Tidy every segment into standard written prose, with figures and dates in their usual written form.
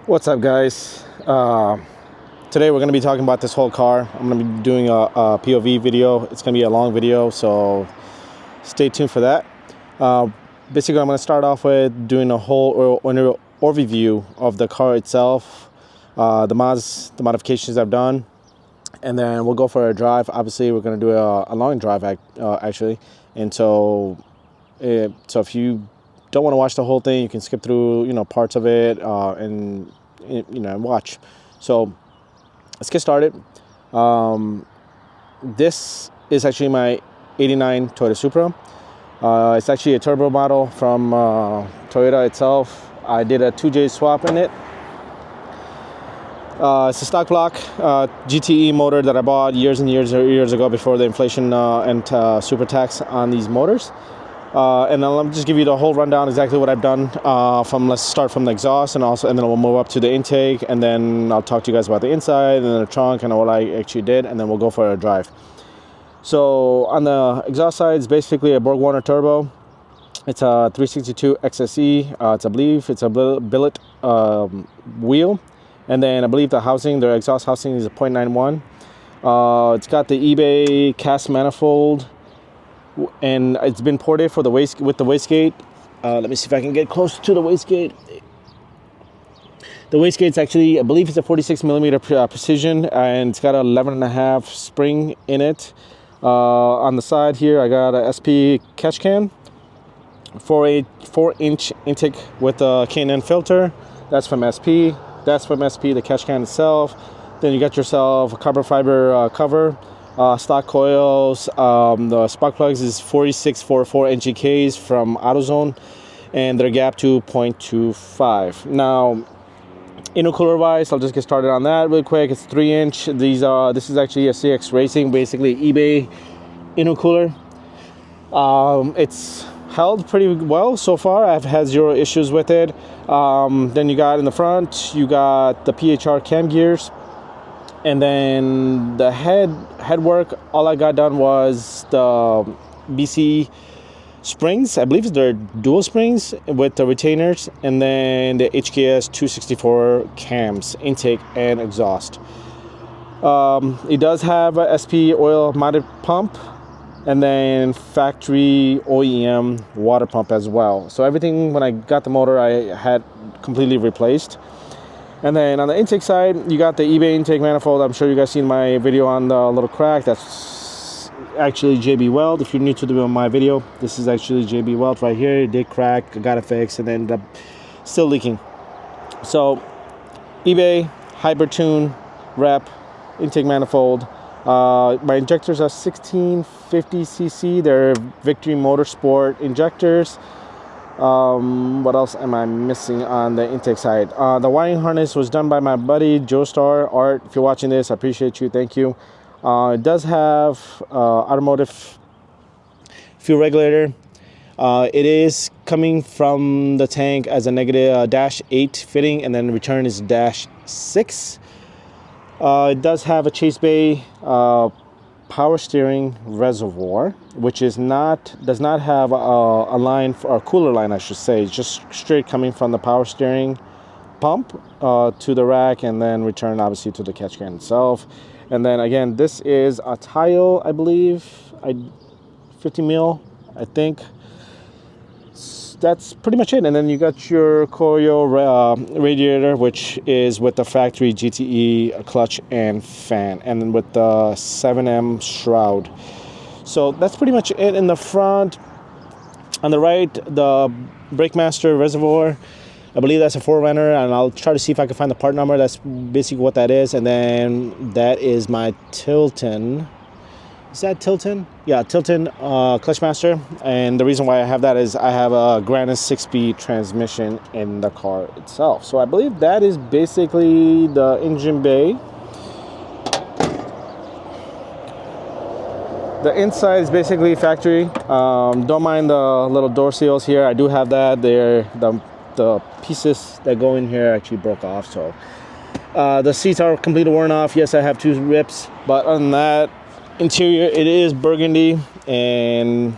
What's up, guys? Today we're going to be talking about this whole car. I'm going to be doing a POV video. It's going to be a long video, so stay tuned for that. Basically, I'm going to start off with doing a whole overview of the car itself, the mods, the modifications I've done, and then we'll go for a drive. Obviously, we're going to do a long drive, actually. And so if you don't want to watch the whole thing, you can skip through, parts of it and watch. So let's get started. This is actually my '89 Toyota Supra. It's actually a turbo model from Toyota itself. I did a 2J swap in it. It's a stock block GTE motor that I bought years and years ago before the inflation and super tax on these motors. And then let me just give you the whole rundown, exactly what I've done. Let's start from the exhaust, and then we'll move up to the intake, and then I'll talk to you guys about the inside and then the trunk and what I actually did, and then we'll go for a drive. So on the exhaust side, it's basically a Borg Warner turbo. It's a 362 XSE. I believe it's a billet wheel, and then I believe the exhaust housing is a 0.91. It's got the eBay cast manifold, and it's been ported for the wastegate. Let me see if I can get close to the wastegate. The wastegate's actually, I believe it's a 46 millimeter precision, and it's got an 11.5 spring in it. On the side here, I got a SP catch can, 4-inch intake with a K&N filter. That's from SP. The catch can itself. Then you got yourself a carbon fiber cover. Stock coils, the spark plugs is 4644 NGKs from AutoZone, and they're gap 2.25. Now, intercooler wise, I'll just get started on that real quick. It's 3-inch. This is actually a Cxracing, basically eBay intercooler. It's held pretty well so far. I've had zero issues with it. Then you got in the front, you got the PHR cam gears. And then the headwork, all I got done was the BC springs. I believe they're dual springs with the retainers, and then the HKS 264 cams, intake and exhaust. It does have a SP oil mounted pump, and then factory OEM water pump as well. So everything, when I got the motor, I had completely replaced. And then on the intake side, you got the eBay intake manifold. I'm sure you guys seen my video on the little crack. That's actually JB Weld. If you're new to my video, this is actually JB Weld right here. It did crack, I got it fixed, and ended up still leaking. So eBay, hybrid tune, rep, intake manifold. My injectors are 1650cc. They're Victory Motorsport injectors. What else am I missing on the intake side? The wiring harness was done by my buddy Joe Star Art. If you're watching this, I appreciate you. Thank you. It does have automotive fuel regulator. It is coming from the tank as a negative -8 fitting, and then the return is -6. It does have a Chase Bay power steering reservoir, which does not have a line for a cooler line, I should say. It's just straight coming from the power steering pump to the rack, and then return obviously to the catch can itself. And then again, this is a Tial, I believe, 50 mil, I think. That's pretty much it. And then you got your coil radiator, which is with the factory GTE clutch and fan, and then with the 7M shroud. So that's pretty much it in the front. On the right, the Breakmaster Reservoir, I believe that's a 4Runner, and I'll try to see if I can find the part number. That's basically what that is. And then that is my Tilton. Is that Tilton? Yeah, Tilton Clutchmaster. And the reason why I have that is I have a Grannas 6-speed transmission in the car itself. So I believe that is basically the engine bay. The inside is basically factory. Don't mind the little door seals here. I do have that. The pieces that go in here actually broke off. So the seats are completely worn off. Yes, I have 2 rips, but other than that, interior, it is burgundy, and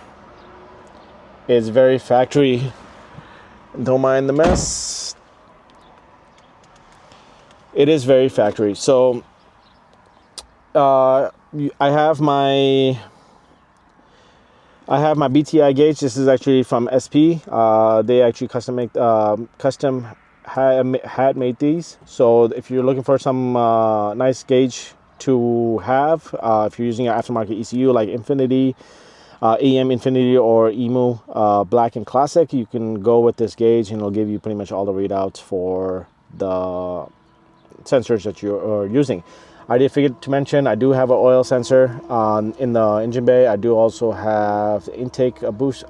it's very factory. Don't mind the mess. It is very factory. So I have my BTI gauge. This is actually from SP. They actually custom had made these. So if you're looking for some nice gauge to have, if you're using an aftermarket ECU like Infinity, EM Infinity, or EMU Black and Classic, you can go with this gauge and it'll give you pretty much all the readouts for the sensors that you're using. I did forget to mention, I do have an oil sensor in the engine bay. I do also have the intake boost.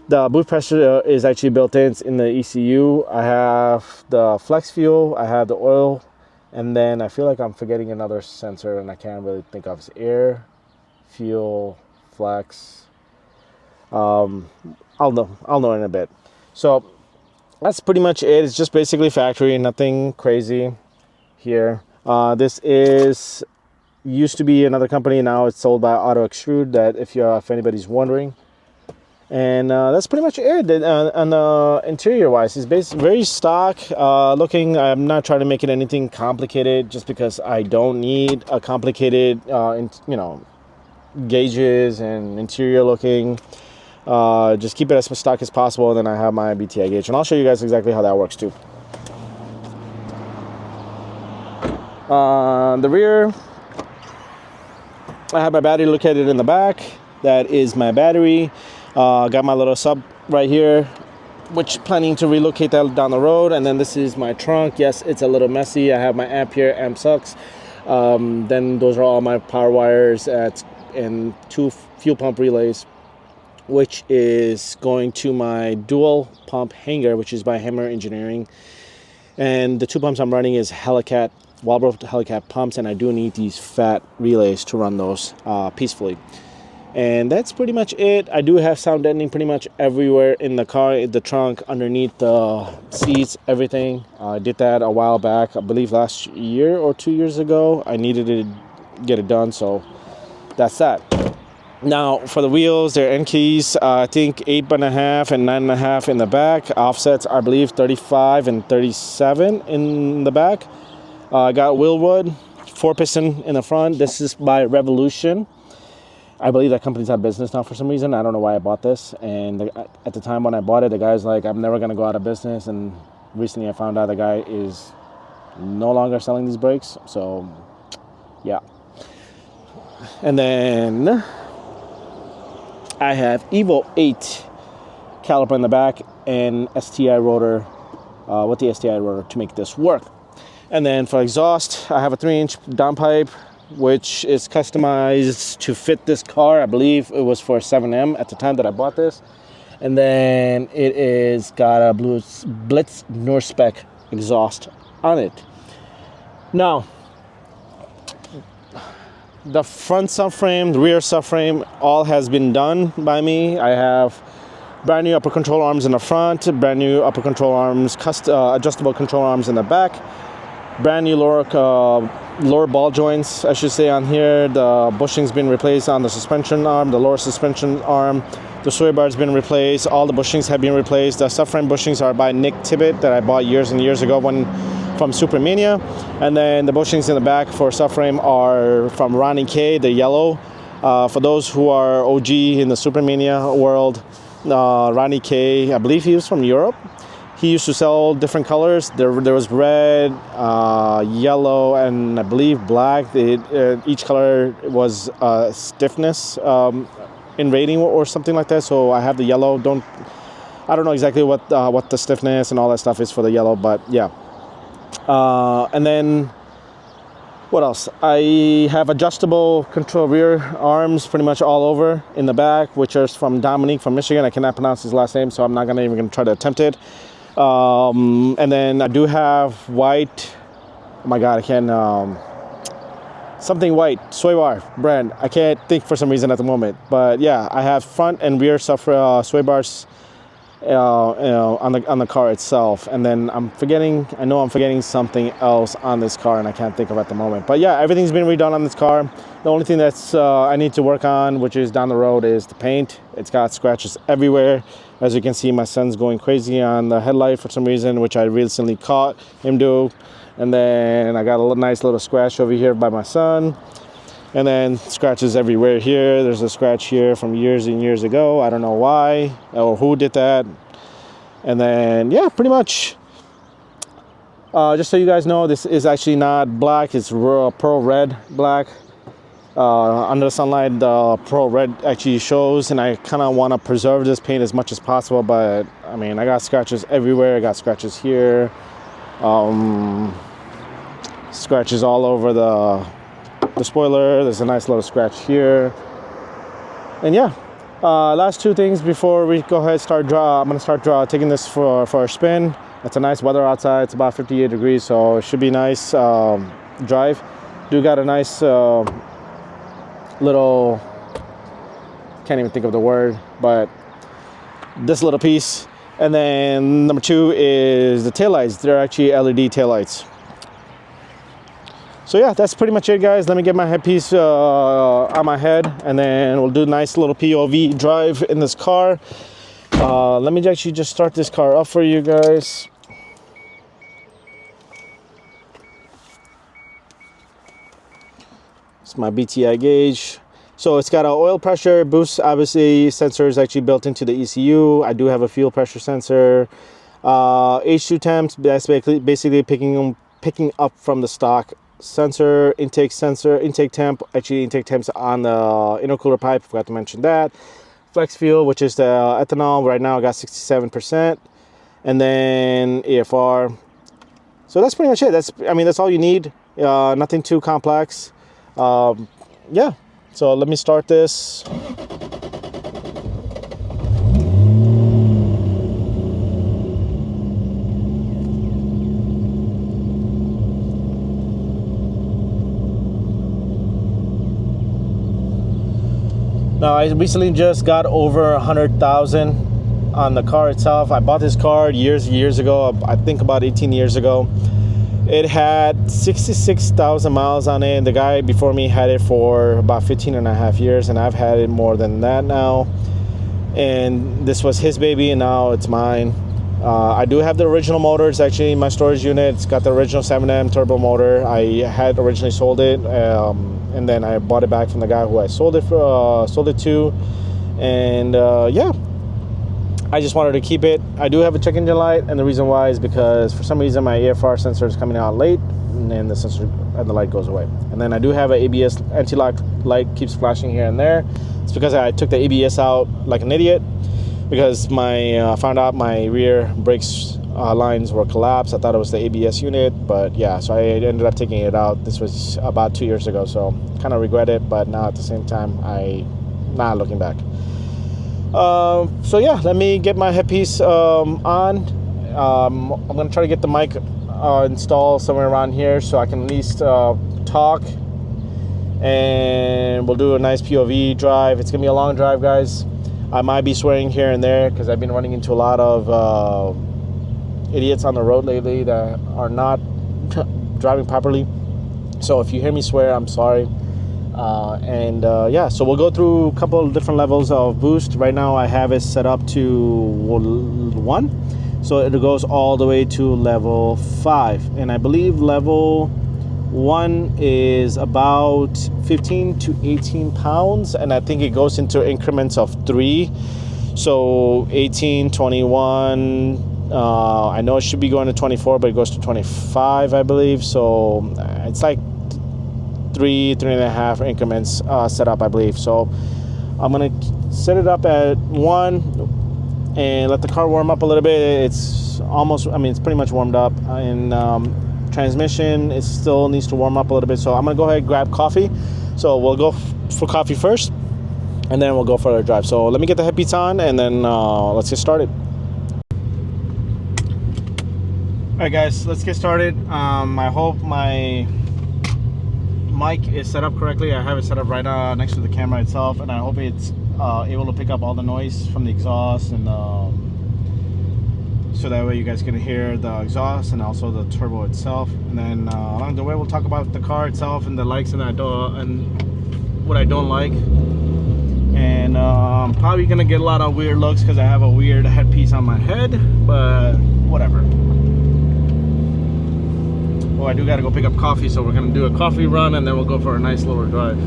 The boost pressure is actually built in the ECU. I have the flex fuel. I have the oil, and then I feel like I'm forgetting another sensor, and I can't really think of. It's air, fuel, flex. I'll know in a bit. So that's pretty much it. It's just basically factory, nothing crazy here. This used to be another company. Now it's sold by Auto Extrude. That if anybody's wondering, and that's pretty much it. On the interior wise, it's very stock looking. I'm not trying to make it anything complicated, just because I don't need a complicated, gauges and interior looking. Just keep it as stock as possible. And then I have my BTI gauge, and I'll show you guys exactly how that works too. The rear, I have my battery located in the back. That is my battery. Got my little sub right here, which planning to relocate that down the road. And then this is my trunk. Yes, it's a little messy. I have my amp here, amp sucks. Then those are all my power wires and 2 fuel pump relays, which is going to my dual pump hanger, which is by Hammer Engineering. And the 2 pumps I'm running is hellcat, Walbro hellcat pumps, and I do need these fat relays to run those peacefully. And that's pretty much it. I do have sound deadening pretty much everywhere in the car, the trunk, underneath the seats, everything. I did that a while back, I believe last year or 2 years ago. I needed to get it done, so that's that. Now for the wheels, they're N keys. I think 8.5 and 9.5 in the back. Offsets, I believe 35 and 37 in the back. I got Willwood 4-piston in the front. This is by Revolution. I believe that company's out of business now for some reason. I don't know why I bought this. And at the time when I bought it, the guy's like, I'm never going to go out of business. And recently I found out the guy is no longer selling these brakes. So, yeah. And then I have Evo 8 caliper in the back and STI rotor, with the STI rotor to make this work. And then for exhaust, I have a 3-inch downpipe, which is customized to fit this car. I believe it was for 7M at the time that I bought this. And then it is got a Blitz Nur spec exhaust on it. Now, the front subframe, the rear subframe, all has been done by me. I have brand new upper control arms in the front, brand new upper control arms, adjustable control arms in the back. Brand new lower ball joints, I should say, on here. The bushing's been replaced on the suspension arm, the lower suspension arm. The sway bar's been replaced. All the bushings have been replaced. The subframe bushings are by Nick Tibbet that I bought years and years ago from Supermania. And then the bushings in the back for subframe are from Ronnie K, the yellow. For those who are OG in the Supermania world, Ronnie K, I believe he was from Europe. He used to sell different colors. There was red, yellow, and I believe black. Each color was stiffness in rating or something like that. So I have the yellow. I don't know exactly what the stiffness and all that stuff is for the yellow, but yeah. And then what else? I have adjustable control rear arms pretty much all over in the back, which is from Dominique from Michigan. I cannot pronounce his last name, so I'm not even going to try to attempt it. And then I do have white, oh my god, I can't, something white, Swaybar brand. I can't think for some reason at the moment. But yeah, I have front and rear sway bars on the car itself. And then I know I'm forgetting something else on this car and I can't think of at the moment. But yeah, everything's been redone on this car. The only thing that's I need to work on, which is down the road, is the paint. It's got scratches everywhere. As you can see, my son's going crazy on the headlight for some reason, which I recently caught him do. And then I got a nice little scratch over here by my son. And then scratches everywhere here. There's a scratch here from years and years ago. I don't know why or who did that. And then, yeah, pretty much. Just so you guys know, this is actually not black. It's pearl red black. Under the sunlight, the pearl red actually shows. And I kind of want to preserve this paint as much as possible. But, I mean, I got scratches everywhere. I got scratches here. Scratches all over the spoiler. There's a nice little scratch here. And yeah, last two things before we go ahead I'm gonna start taking this for a spin. It's a nice weather outside. It's about 58 degrees, so it should be nice drive. Do got a nice little, can't even think of the word, but this little piece. And then number two is the taillights. They're actually LED taillights. So yeah, that's pretty much it, guys. Let me get my headpiece on my head, and then we'll do a nice little POV drive in this car. Let me actually just start this car up for you guys. It's my BTI Gauge. So it's got an oil pressure boost, obviously sensor is actually built into the ECU. I do have a fuel pressure sensor. H2 temps, that's basically picking up from the stock sensor, intake temp, actually intake temps on the intercooler pipe, forgot to mention that. Flex fuel, which is the ethanol, right now I got 67%, and then AFR. So that's pretty much it. That's all you need. Nothing too complex. Yeah, so let me start this. Now, I recently just got over 100,000 on the car itself. I bought this car years ago, I think about 18 years ago. It had 66,000 miles on it, and the guy before me had it for about 15 and a half years, and I've had it more than that now. And this was his baby, and now it's mine. I do have the original motor. It's actually in my storage unit. It's got the original 7M turbo motor. I had originally sold it, and then I bought it back from the guy who I sold it to. And yeah, I just wanted to keep it. I do have a check engine light, and the reason why is because for some reason my AFR sensor is coming out late, and then the sensor and the light goes away. And then I do have an ABS anti-lock light, keeps flashing here and there. It's because I took the ABS out like an idiot, because I found out my rear brakes lines were collapsed. I thought it was the ABS unit, but yeah, so I ended up taking it out. This was about 2 years ago, so kind of regret it, but now at the same time, not looking back. So yeah, let me get my headpiece on. I'm gonna try to get the mic installed somewhere around here so I can at least talk, and we'll do a nice POV drive. It's gonna be a long drive, guys. I might be swearing here and there because I've been running into a lot of idiots on the road lately that are not driving properly. So if you hear me swear, I'm sorry. Yeah, so we'll go through a couple of different levels of boost. Right now I have it set up to 1, so it goes all the way to level 5, and I believe level 1 is about 15 to 18 pounds, and I think it goes into increments of 3. So 18, 21, I know it should be going to 24, but it goes to 25, I believe. So it's like 3.5 increments set up, I believe. So I'm gonna set it up at 1 and let the car warm up a little bit. It's almost, it's pretty much warmed up, and transmission, it still needs to warm up a little bit. So I'm gonna go ahead and grab coffee. So we'll go for coffee first, and then we'll go for a drive. So let me get the headpiece on, and then let's get started. All right, guys, let's get started. I hope my mic is set up correctly. I have it set up right next to the camera itself, and I hope it's able to pick up all the noise from the exhaust, and so that way you guys can hear the exhaust and also the turbo itself. And then along the way we'll talk about the car itself and the likes and what I don't like. And I'm probably gonna get a lot of weird looks because I have a weird headpiece on my head, but whatever. Oh, I do gotta go pick up coffee, so we're gonna do a coffee run and then we'll go for a nice little drive.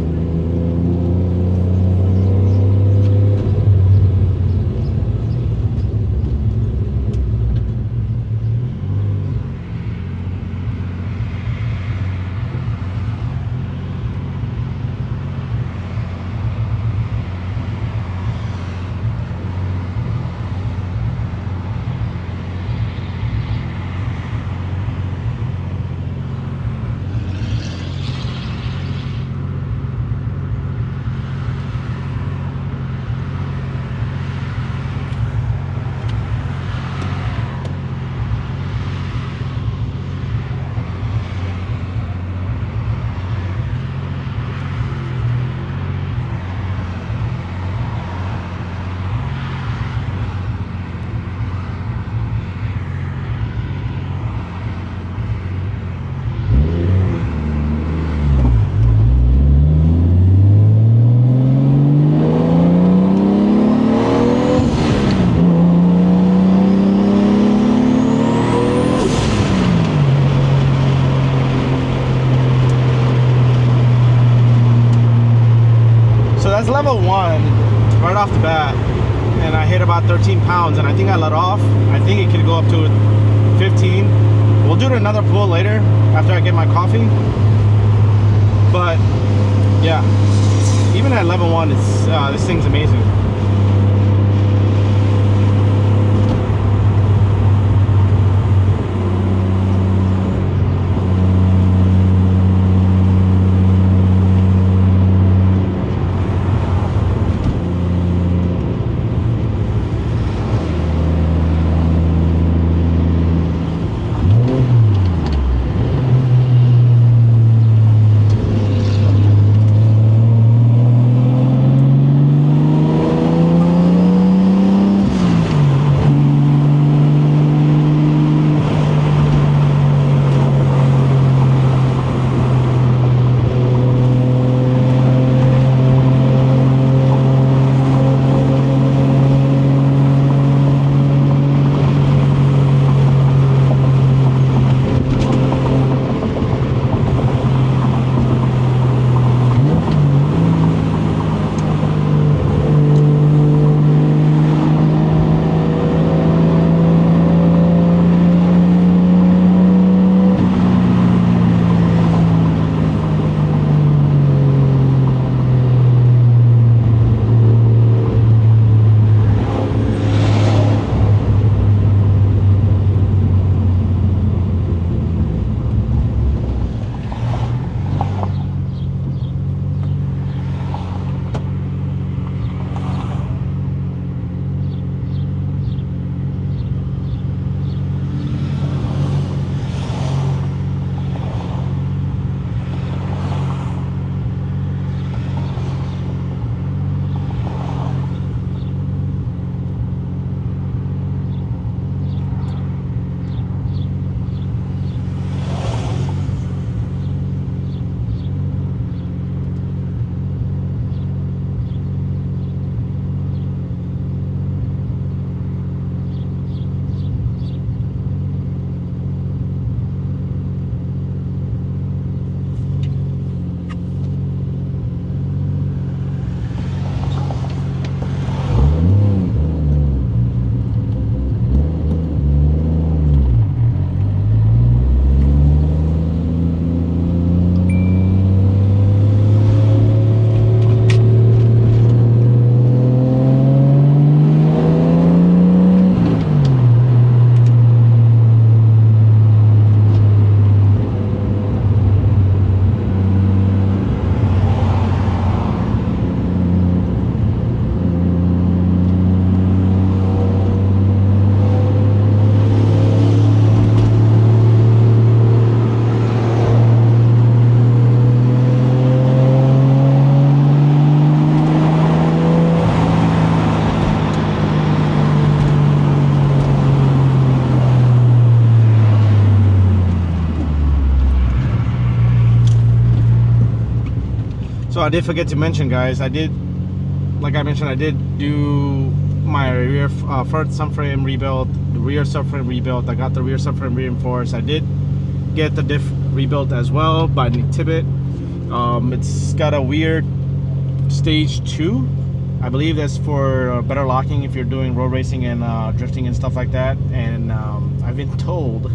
That's level 1 right off the bat, and I hit about 13 pounds, and I think I let off. I think it could go up to 15. We'll do another pull later after I get my coffee. But yeah, even at level 1, it's this thing's amazing. So I did forget to mention, guys, like I mentioned, I did do my rear front subframe rebuild, the rear subframe rebuild. I got the rear subframe reinforced. I did get the diff rebuilt as well by Nick Tibbet. It's got a weird stage 2. I believe that's for better locking if you're doing road racing and drifting and stuff like that. And I've been told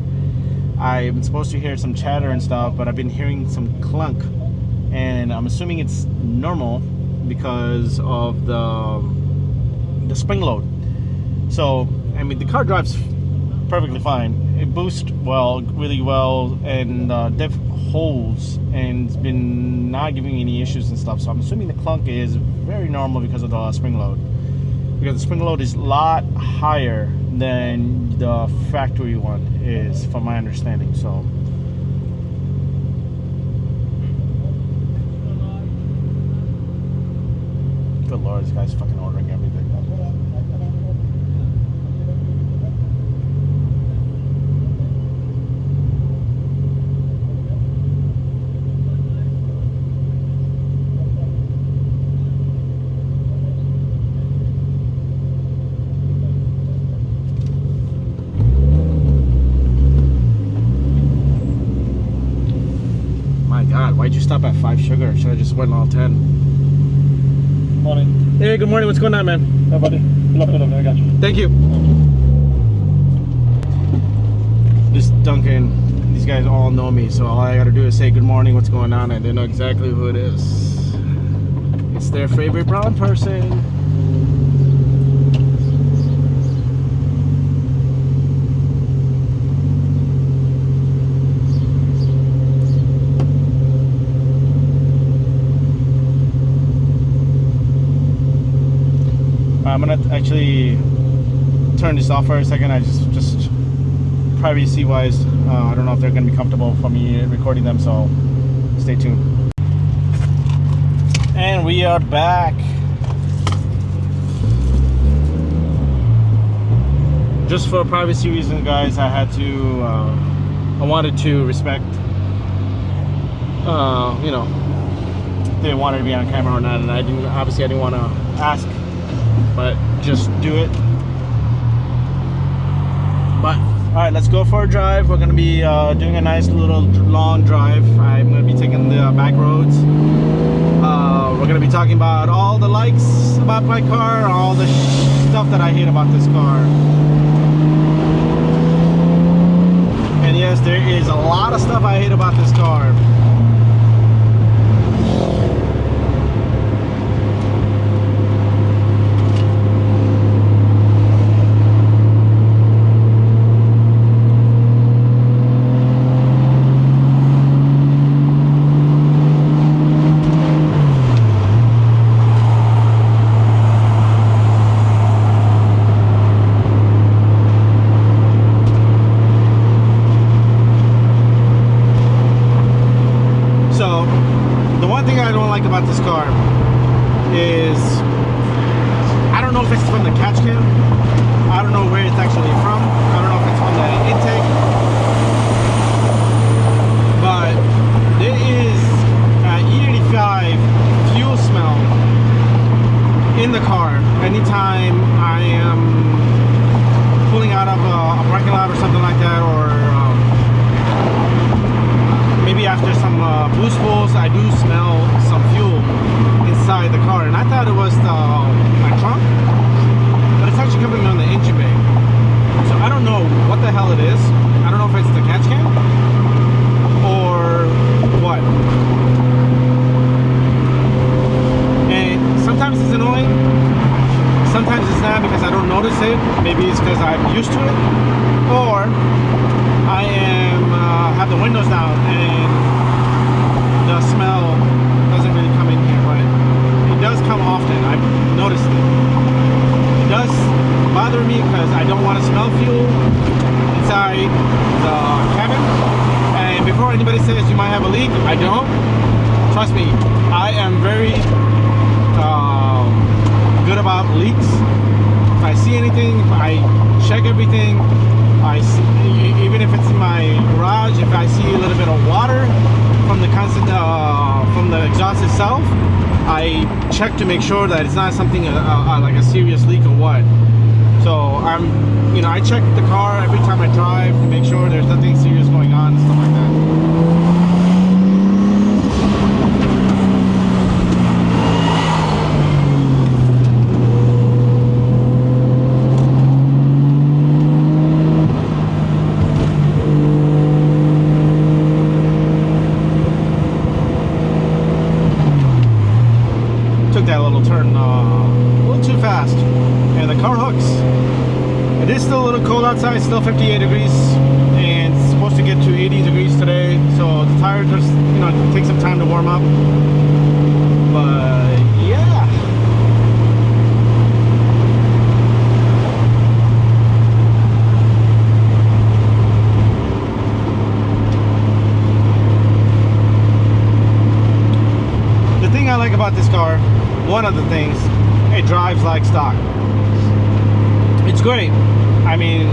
I'm supposed to hear some chatter and stuff, but I've been hearing some clunk, and I'm assuming it's normal because of the spring load. So I mean, the car drives perfectly fine. It boosts well, really well, and diff holds, and it's been not giving me any issues and stuff. So I'm assuming the clunk is very normal because of the spring load, because the spring load is a lot higher than the factory one is, from my understanding. So good lord, this guy's fucking ordering everything. God, why'd you stop at 5 sugar? Should I just went all 10? Morning. Hey, good morning. What's going on, man? Hey, buddy. Look it up. I got you. Thank you. Just Duncan. These guys all know me, so all I gotta do is say good morning, what's going on, and they know exactly who it is. It's their favorite brown person. I'm gonna actually turn this off for a second. I just privacy wise, I don't know if they're gonna be comfortable for me recording them, so stay tuned. And we are back. Just for privacy reasons, guys, I had to I wanted to respect you know, if they wanted to be on camera or not, and I didn't want to ask, but just do it. But all right, let's go for a drive. We're gonna be doing a nice little long drive. I'm gonna be taking the back roads. We're gonna be talking about all the likes about my car, all the stuff that I hate about this car. And yes, there is a lot of stuff I hate about this car. About this car is, I don't know if it's from the catch can, I don't know where it's actually from, I don't know if it's from the intake, but there is an E85 fuel smell in the car anytime I am pulling out of a parking lot or something like that, or maybe after some boost pulls, I do smell some fuel inside the car, and I thought it was my trunk, but it's actually coming on the engine bay. So I don't know what the hell it is. I don't know if it's the catch can or what. And sometimes it's annoying, sometimes it's not, because I don't notice it. Maybe it's because I'm used to it, or I am have the windows down and the smell doesn't really come in here, but it does come often. I've noticed it. It does bother me because I don't want to smell fuel inside the cabin. And before anybody says you might have a leak, I don't. Trust me, I am very good about leaks. If I see anything, if I check everything. Even if it's in my garage, if I see a little bit of water from the from the exhaust itself, I check to make sure that it's not something like a serious leak or what. So I check the car every time I drive to make sure there's nothing serious going on and stuff like that. little cold outside, still 58 degrees, and it's supposed to get to 80 degrees today. So the tires just, you know, take some time to warm up. But yeah. The thing I like about this car, one of the things, it drives like stock. It's great. I mean,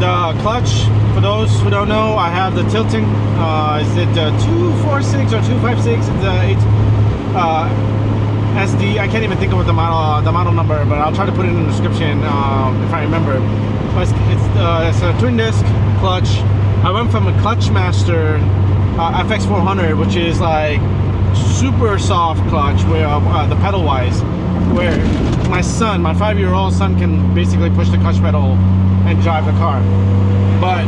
the clutch, for those who don't know, I have the Tilton, is it 246 or 256? It's SD. I can't even think of what the model number, but I'll try to put it in the description if I remember. But it's a twin disc clutch. I went from a Clutchmaster FX400, which is like super soft clutch, where the pedal wise, where my son, my 5-year-old son, can basically push the clutch pedal and drive the car. But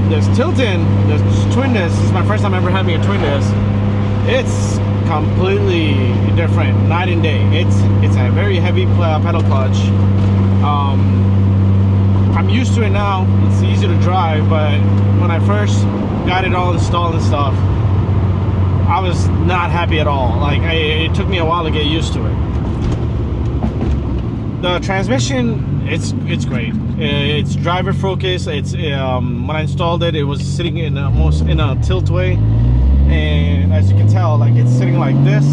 this Tilton, this twin disc, this is my first time ever having a twin disc. It's completely different, night and day. It's a very heavy pedal clutch. I'm used to it now. It's easy to drive, but when I first got it all installed and stuff, I was not happy at all. Like, it took me a while to get used to it. The transmission, it's great. It's driver focused. It's when I installed it, it was sitting in almost in a tilt way, and as you can tell, like, it's sitting like this,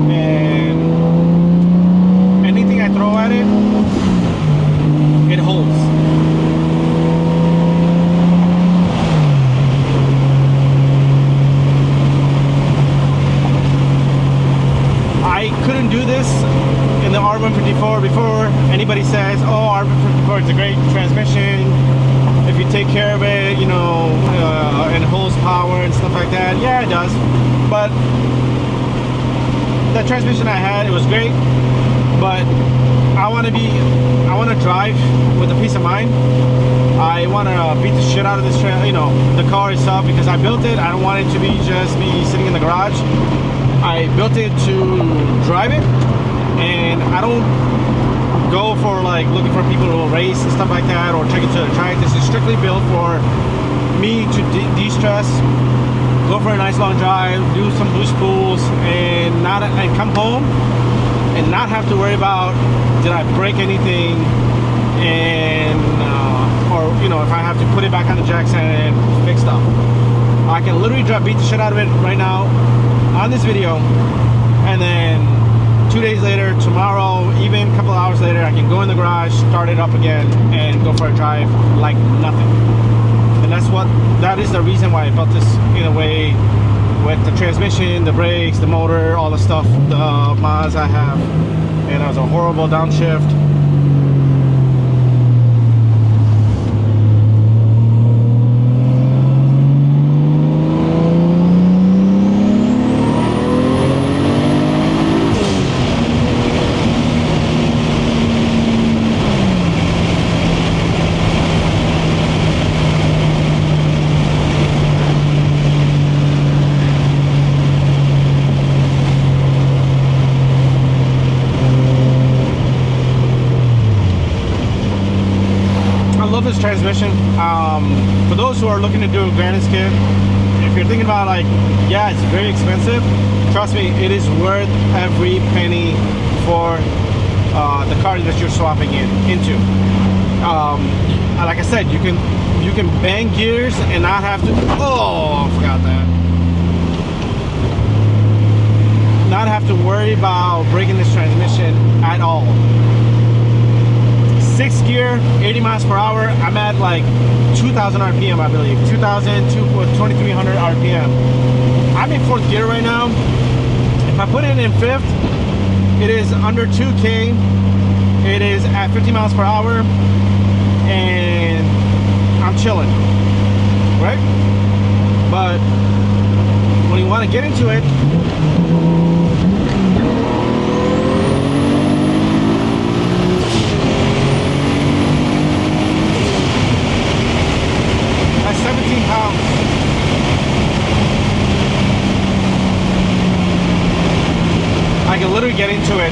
and anything I throw at it, it holds. I couldn't do this in the R154 before anybody says, oh, R154 is a great transmission if you take care of it, you know, and holds power and stuff like that. Yeah, it does. But the transmission I had, it was great, but I want to drive with a peace of mind. I want to beat the shit out of this, you know, the car itself, because I built it. I don't want it to be sitting in the garage. I built it to drive it, and I don't go for like looking for people to race and stuff like that, or take it to the track. This is strictly built for me to de-stress, go for a nice long drive, do some boost pulls, and come home and not have to worry about, did I break anything, and or, you know, if I have to put it back on the jacks and fix stuff. I can literally beat the shit out of it right now on this video, and then 2 days later, tomorrow, even a couple of hours later, I can go in the garage, start it up again, and go for a drive like nothing. And that is the reason why I built this in a way, with the transmission, the brakes, the motor, all the stuff, the mods I have. And it was a horrible downshift. This transmission, for those who are looking to do a Grannas kit, if you're thinking about, like, yeah, it's very expensive, trust me, it is worth every penny for the car that you're swapping into. Like I said, you can bang gears and not have to, oh, I forgot that, not have to worry about breaking this transmission at all. 6th gear, 80 miles per hour. I'm at like 2,000 RPM, I believe. 2,300 RPM. I'm in 4th gear right now. If I put it in 5th, it is under 2K. It is at 50 miles per hour, and I'm chilling, right? But when you want to get into it, that's 17 pounds. I can literally get into it.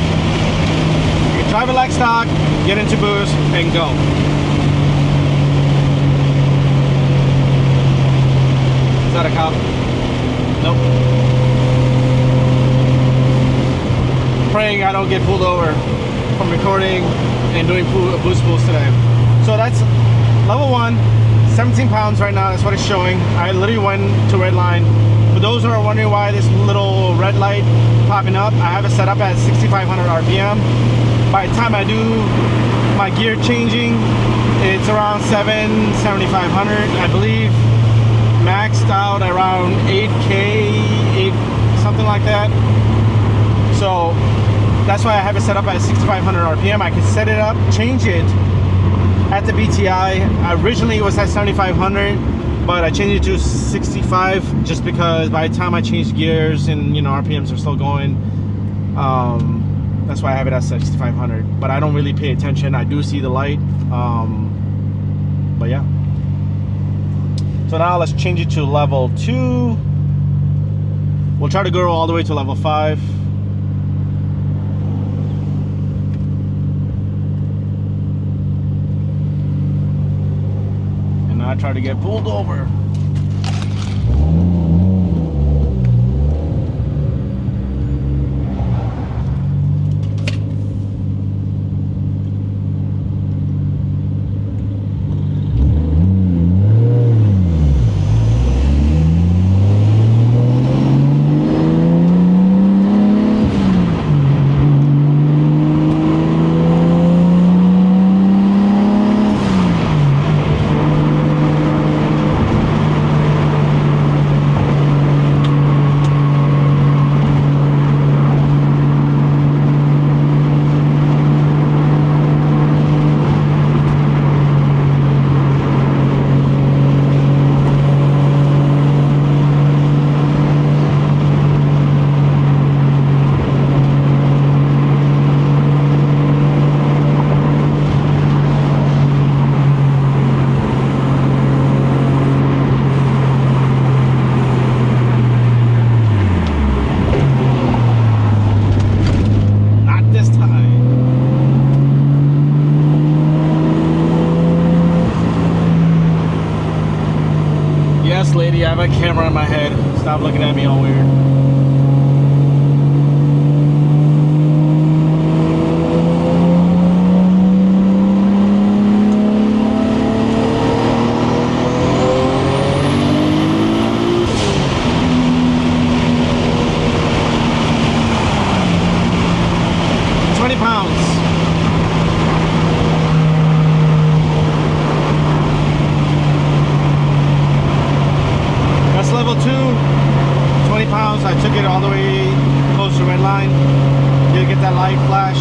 You can drive it like stock, get into boost, and go. Is that a cop? Nope. Praying I don't get pulled over from recording and doing boost pulls today. So that's level 1, 17 pounds right now. That's what it's showing. I literally went to red line. For those who are wondering why this little red light popping up, I have it set up at 6,500 RPM. By the time I do my gear changing, it's around 7,500, I believe. Maxed out around 8K, something like that. So that's why I have it set up at 6,500 RPM. I can set it up, change it at the BTI. Originally it was at 7,500, but I changed it to 65 just because by the time I change gears and, you know, RPMs are still going, that's why I have it at 6,500. But I don't really pay attention. I do see the light, but yeah. So now let's change it to level 2. We'll try to go all the way to level 5. And now I try to get pulled over. Lady, I have a camera in my head. Stop looking at me all weird. Level 2, 20 pounds. I took it all the way close to red line. Did get that light flash.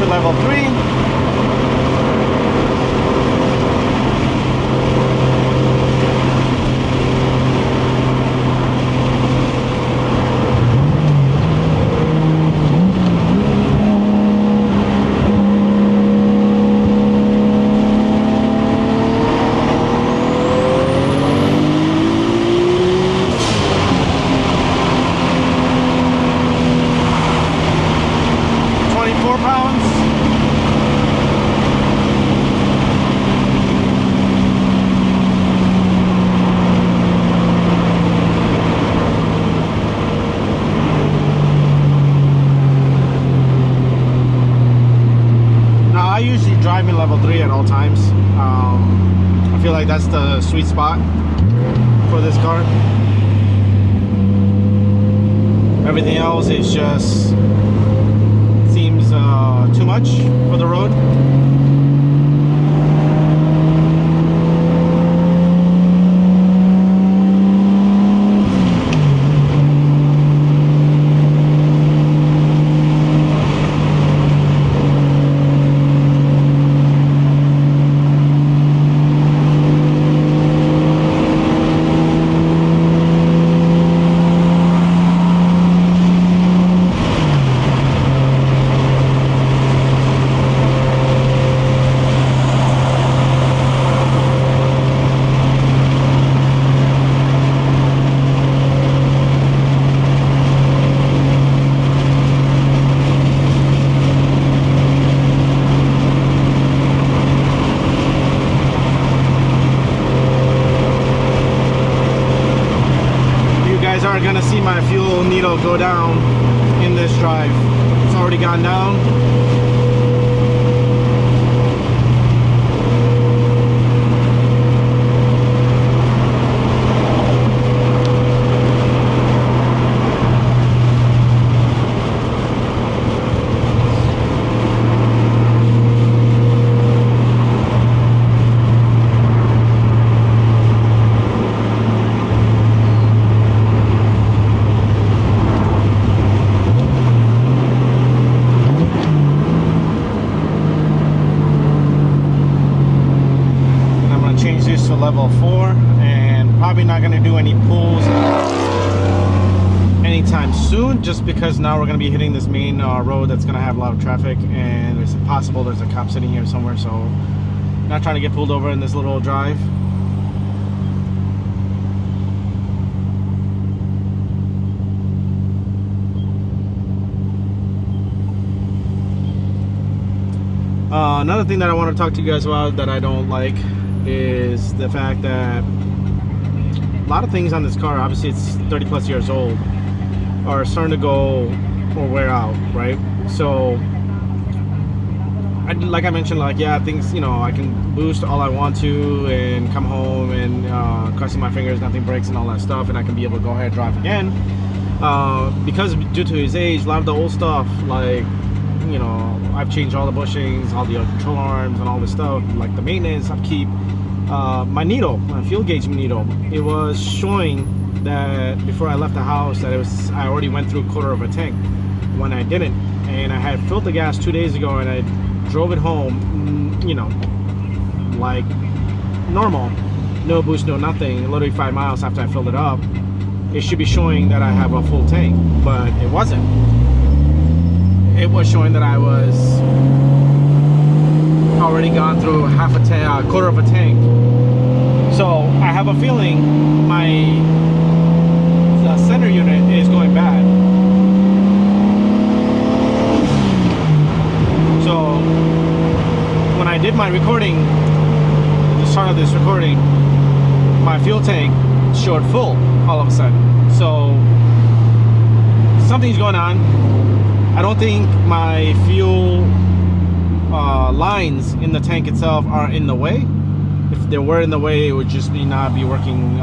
Level 3. Driving level 3 at all times. I feel like that's the sweet spot for this car. Everything else is just seems too much for the road. are gonna see my fuel needle go down in this drive. It's already gone down. Level 4, and probably not going to do any pulls anytime soon, just because now we're going to be hitting this main road that's going to have a lot of traffic, and it's possible there's a cop sitting here somewhere, so not trying to get pulled over in this little drive. Another thing that I want to talk to you guys about that I don't like is the fact that a lot of things on this car, obviously it's 30 plus years old, are starting to go or wear out, right? So like I mentioned, like, yeah, things, you know, I can boost all I want to and come home and crossing my fingers nothing breaks and all that stuff, and I can be able to go ahead and drive again, because due to his age, a lot of the old stuff, like, you know, I've changed all the bushings, all the control arms and all this stuff, like the maintenance, upkeep. My needle, my fuel gauge needle, it was showing that before I left the house that I already went through a quarter of a tank when I didn't, and I had filled the gas 2 days ago, and I drove it home, you know, like normal, no boost, no nothing, literally 5 miles after I filled it up. It should be showing that I have a full tank, but it wasn't. It was showing that I was already gone through half a tank, quarter of a tank. So I have a feeling the center unit is going bad. So when I did my recording, at the start of this recording, my fuel tank showed full all of a sudden. So something's going on. I don't think my fuel lines in the tank itself are in the way. If they were in the way, it would just not be working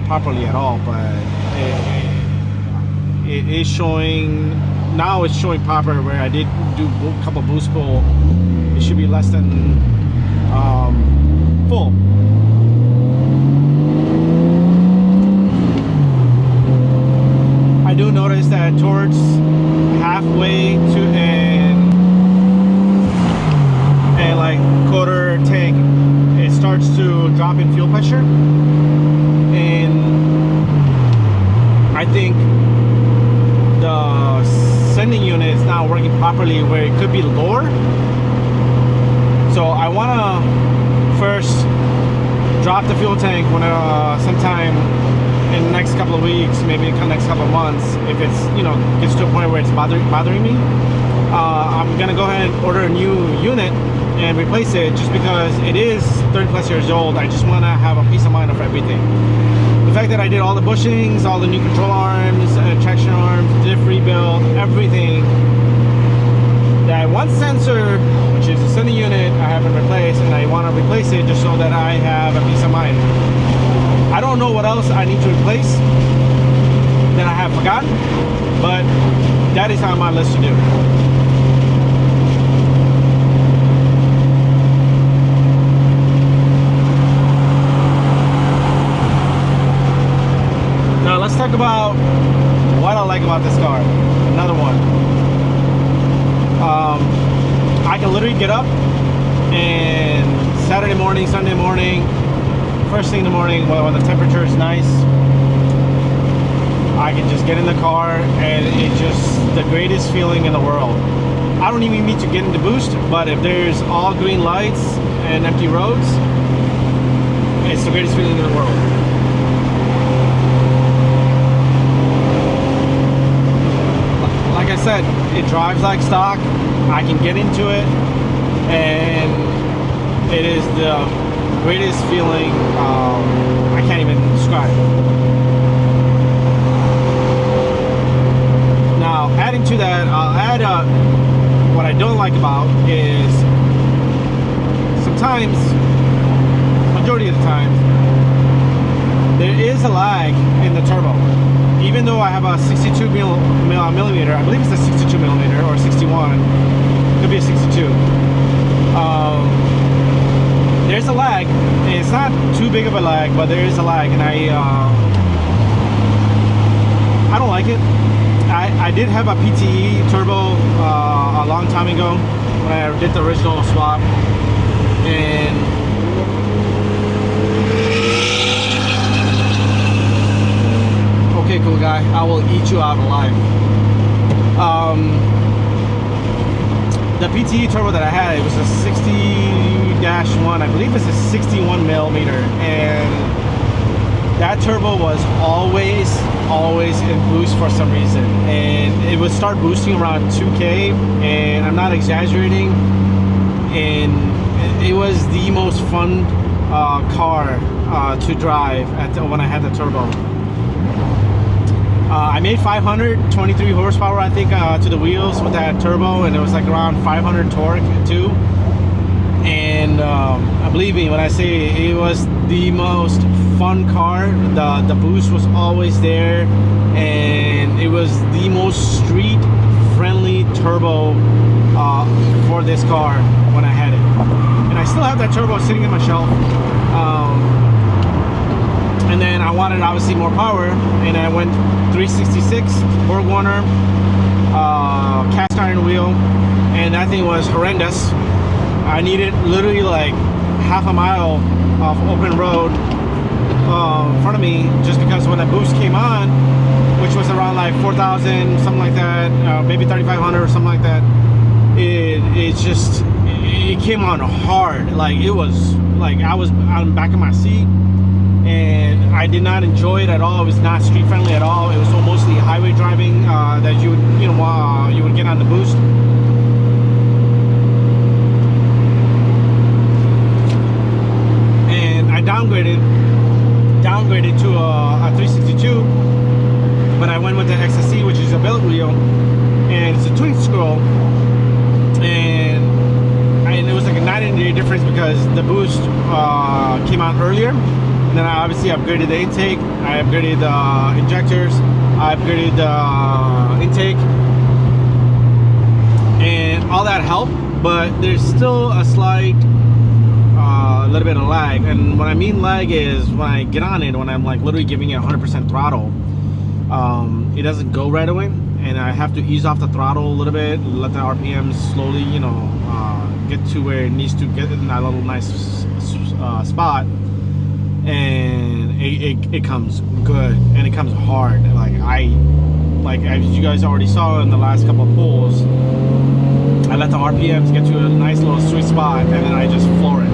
properly at all. But it is showing now. It's showing proper where I did do a couple boost pull. It should be less than full. I do notice that towards halfway to and like quarter tank, it starts to drop in fuel pressure, and I think the sending unit is not working properly where it could be lower. So I want to first drop the fuel tank when sometime in the next couple of weeks, maybe the next couple of months, if it's, you know, gets to a point where it's bothering me. I'm gonna go ahead and order a new unit and replace it, just because it is 30 plus years old. I just want to have a peace of mind of everything. The fact that I did all the bushings, all the new control arms, traction arms, diff rebuild, everything. That one sensor, which is the sending unit, I haven't replaced, and I want to replace it just so that I have a peace of mind. I don't know what else I need to replace that I have forgotten, but that is on my list to do. Now let's talk about what I like about this car. Another one. I can literally get up and Saturday morning, Sunday morning, first thing in the morning, when the temperature is nice, I can just get in the car, and it's just the greatest feeling in the world. I don't even need to get into boost, but if there's all green lights and empty roads, it's the greatest feeling in the world. Like I said, it drives like stock. I can get into it, and it is the greatest feeling. I can't even describe it. times, majority of the time, there is a lag in the turbo. Even though I have a 62 millimeter, I believe it's a 62 millimeter or 61, could be a 62. There's a lag. It's not too big of a lag, but there is a lag, and I don't like it. I did have a PTE turbo a long time ago when I did the original swap, and okay, cool guy, I will eat you out alive. The PTE turbo that I had, it was a 60-1, I believe it's a 61 millimeter, and that turbo was always in boost for some reason, and it would start boosting around 2K, and I'm not exaggerating, and it was the most fun car to drive when I had the turbo. I made 523 horsepower, I think, to the wheels with that turbo, and it was like around 500 torque too. And believe me when I say it was the most fun car. The boost was always there, and it was the most street friendly turbo for this car when I had it. And I still have that turbo sitting in my shelf. And then I wanted obviously more power, and I went 366 Borg Warner, cast iron wheel, and that thing was horrendous. I needed literally like half a mile of open road in front of me, just because when the boost came on, which was around like 4,000, something like that, maybe 3,500 or something like that, it came on hard. Like it was like I was on the back of my seat, and I did not enjoy it at all. It was not street friendly at all. It was mostly highway driving that you would you would get on the boost. And I downgraded to a 362, but I went with the XSC, which is a billet wheel, and it's a twin scroll, and it was like a 90-day difference because the boost came out earlier. And then I obviously upgraded the intake, I upgraded the injectors, I upgraded the intake, and all that helped, but there's still a slight little bit of lag. And what I mean lag is when I get on it, when I'm like literally giving it 100% throttle, it doesn't go right away, and I have to ease off the throttle a little bit, let the RPM slowly, get to where it needs to get in that little nice spot. And it comes good, and it comes hard. Like as you guys already saw in the last couple of pulls, I let the RPMs get to a nice little sweet spot, and then I just floor it.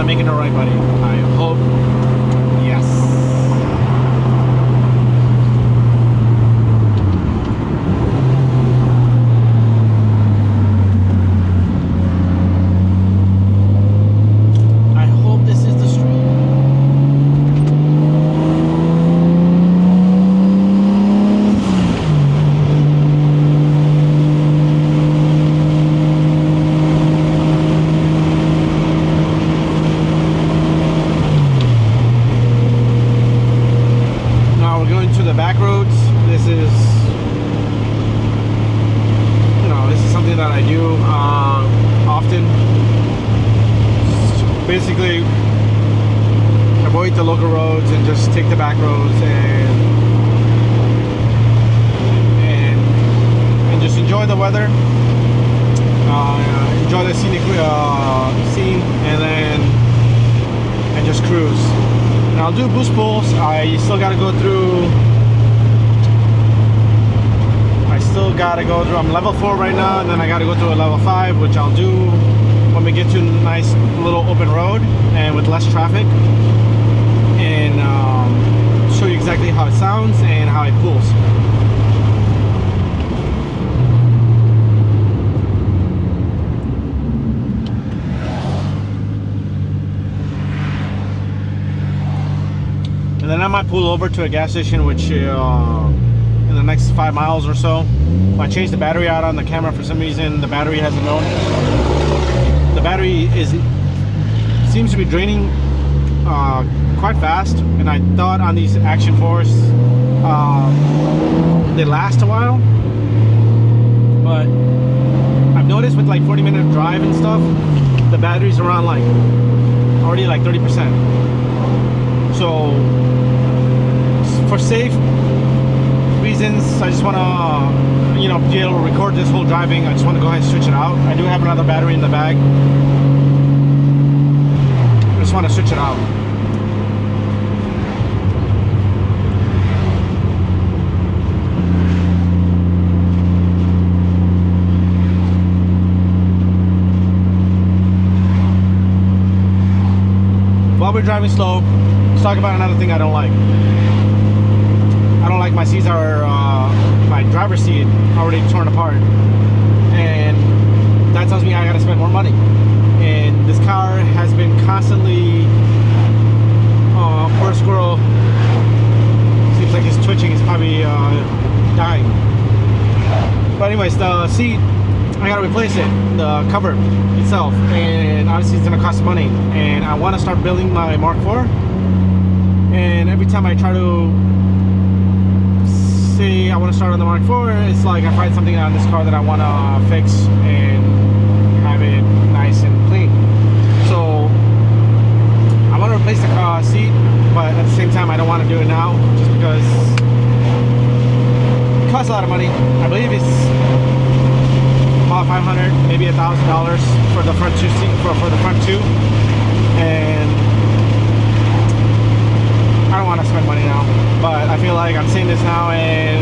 Making it right, buddy. I hope. Yes. I hope this is the street. Back roads. This is something that I do often. Basically avoid the local roads and just take the back roads and just enjoy the weather, enjoy the scenic scene, and just cruise. And I'll do boost pulls. I still got to go through still gotta go through. I'm level 4 right now, and then I gotta go through a level 5, which I'll do when we get to a nice little open road and with less traffic, and show you exactly how it sounds and how it pulls. And then I might pull over to a gas station, which in the next 5 miles or so. I changed the battery out on the camera for some reason. The battery hasn't known. The battery seems to be draining quite fast, and I thought on these Action 4s they last a while, but I've noticed with like 40-minute drive and stuff, the battery's around like already like 30%. So for safe reasons, I just want to be able to record this whole driving. I just want to go ahead and switch it out. I do have another battery in the bag. I just want to switch it out. While we're driving slow, let's talk about another thing I don't like. I don't like my seats are, my driver's seat already torn apart, and that tells me I gotta spend more money. And this car has been constantly, poor squirrel, seems like he's twitching, he's probably dying. But anyways, the seat, I gotta replace it, the cover itself, and obviously it's gonna cost money. And I wanna start building my Mark IV, and every time I try to say I want to start on the Mark IV, it's like I find something on this car that I want to fix and have it nice and clean. So I want to replace the car seat, but at the same time I don't want to do it now just because it costs a lot of money. I believe it's about $500, maybe $1,000 for the front two seat, for the front two, and I don't want to spend money now, but I feel like I'm saying this now, and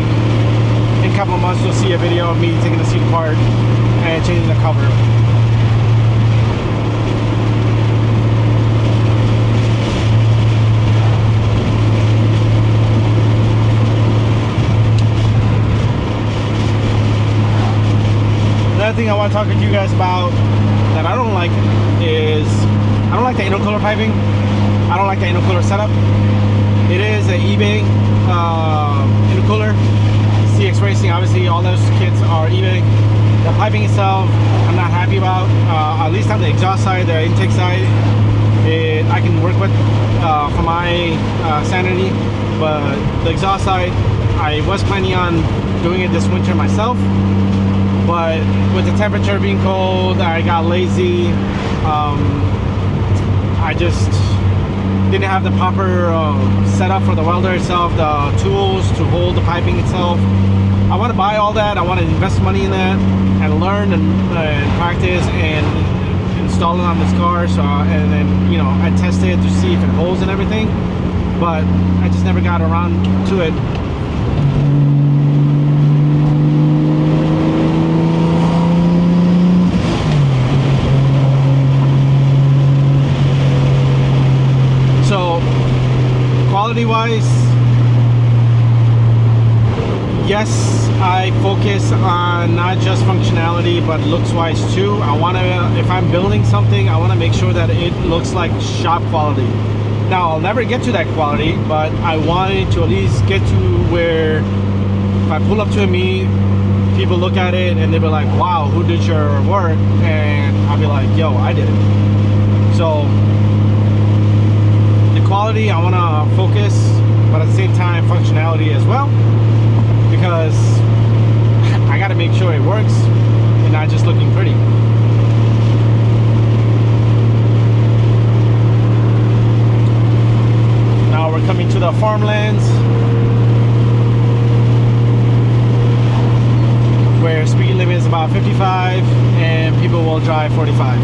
in a couple of months you'll see a video of me taking the seat apart and changing the cover. Another thing I want to talk to you guys about that I don't like is I don't like the intercooler piping. I don't like the intercooler setup. It is an eBay intercooler. Cxracing, obviously all those kits are eBay. The piping itself, I'm not happy about. At least on the exhaust side, the intake side, I can work with for my sanity. But the exhaust side, I was planning on doing it this winter myself. But with the temperature being cold, I got lazy. I just didn't have the proper setup for the welder itself, the tools to hold the piping itself. I want to buy all that. I want to invest money in that and learn and practice and install it on this car. So and then I test it to see if it holds and everything. But I just never got around to it. Quality wise, yes, I focus on not just functionality but looks wise too. I want to, if I'm building something, I want to make sure that it looks like shop quality. Now I'll never get to that quality, but I wanted to at least get to where if I pull up to a meet, people look at it and they'll be like, wow, who did your work? And I'll be like, yo, I did it. So quality, I want to focus, but at the same time functionality as well, because I got to make sure it works and not just looking pretty. Now we're coming to the farmlands where speed limit is about 55 and people will drive 45.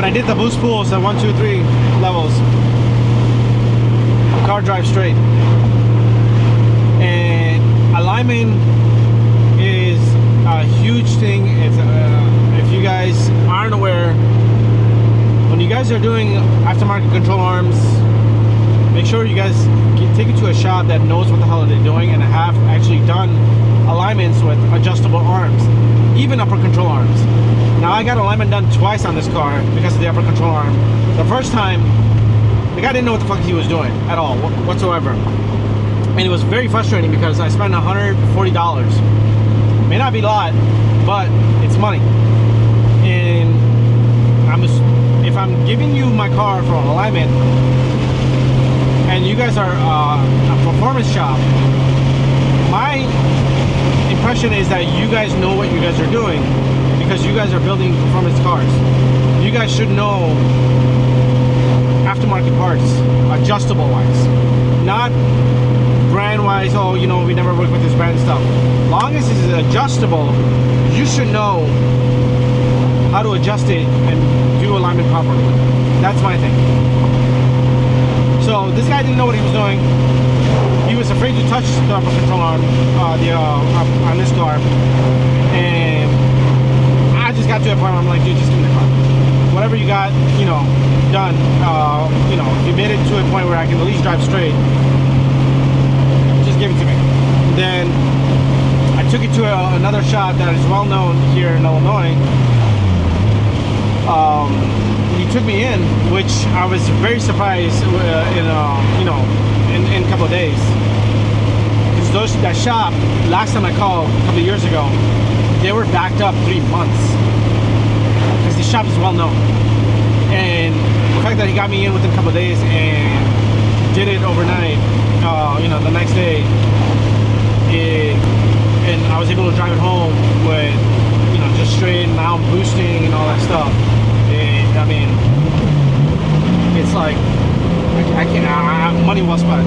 I did the boost pulls at 1, 2, 3 levels, the car drives straight. And alignment is a huge thing. It's if you guys aren't aware, when you guys are doing aftermarket control arms, make sure you guys take it to a shop that knows what the hell they're doing and have actually done alignments with adjustable arms, even upper control arms. Now I got alignment done twice on this car because of the upper control arm. The first time, the guy didn't know what the fuck he was doing at all, whatsoever. And it was very frustrating because I spent $140. May not be a lot, but it's money. And if I'm giving you my car for alignment, and you guys are a performance shop, my impression is that you guys know what you guys are doing because you guys are building performance cars. You guys should know aftermarket parts, adjustable wise, not brand wise. Oh, you know, we never work with this brand stuff. Long as it's adjustable, you should know how to adjust it and do alignment properly. That's my thing. So this guy didn't know what he was doing. He was afraid to touch the upper control arm on this car, and I just got to a point where I'm like, dude, just give me the car. Whatever you got, you know, done. You know, if you made it to a point where I can at least drive straight, just give it to me. Then I took it to another shop that is well known here in Illinois. He took me in, which I was very surprised in a couple of days. Because that shop, last time I called a couple of years ago, they were backed up 3 months. Because the shop is well known. And the fact that he got me in within a couple of days and did it overnight, you know, the next day, and I was able to drive it home with, you know, just straight, now I'm boosting and all that stuff. I mean, it's like, I can't, money well spent.